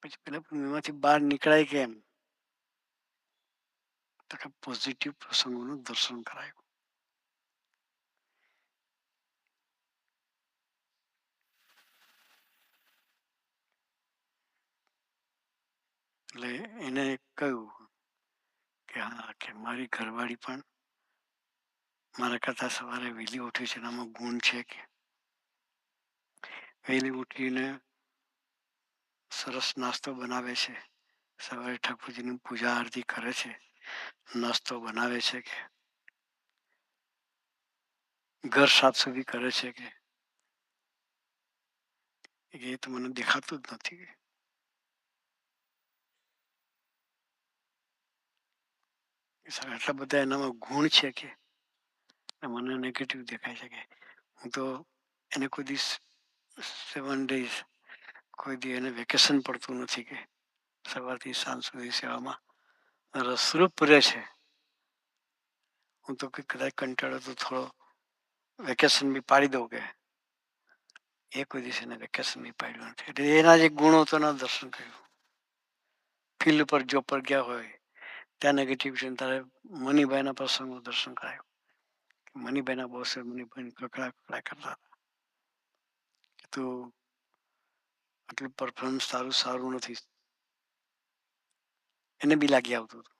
પછી પેલા એમાંથી બહાર નીકળાય કેમ? તો કે પોઝિટિવ પ્રસંગોનું દર્શન કરાયું. એટલે એને કહ્યું કે હા, કે મારી ઘરવાળી પણ મારા કરતાં સવારે વહેલી ઉઠી છે, એનામાં ગુણ છે કે વહેલી ઉઠીને સરસ નાસ્તો બનાવે છે, સવારે ઠાકોરજીની પૂજા આરતી કરે છે, નાસ્તો બનાવે છે, કે ઘર સાફ સફાઈ કરે છે, કે એ તો મને દેખાતું જ નથી. આટલા બધા એનામાં ગુણ છે કે મને નેગેટિવ દેખાય છે. કે હું તો એને કોઈ દિવસ 7 days કોઈ દી એને વેકેશન પડતું નથી, કે સવારથી સાંજ સુધી સેવામાં રસરૂપ રહે છે. હું તો કદાચ કંટાળો તો થોડો વેકેશન બી પાડી દઉં, કે એ કોઈ દિવસ એને વેકેશન બી પાડ્યું નથી. એટલે એના જે ગુણો તો એના દર્શન કર્યું. ફિલ્ડ પર જોબ પર ગયા હોય ત્યાં નેગેટિવ છે, તારે મનીભાઈના પ્રસંગનું દર્શન કરાયું. મનીભાઈના બોસે મનીભાઈ કકડા કકડા કરતા હતા કે તું આટલું પરફોર્મન્સ તારું સારું નથી. એને બી લાગી આવતું હતું.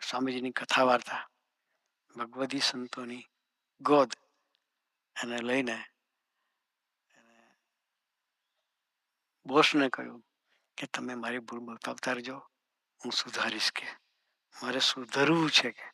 સ્વામીજીની કથા વાર્તા, ભગવદી સંતોની ગોદ એને લઈને બોસને કહ્યું કે તમે મારી ભૂલ બતાવતા રહેજો, હું સુધારીશ. કે મારે સુધરવું છે, કે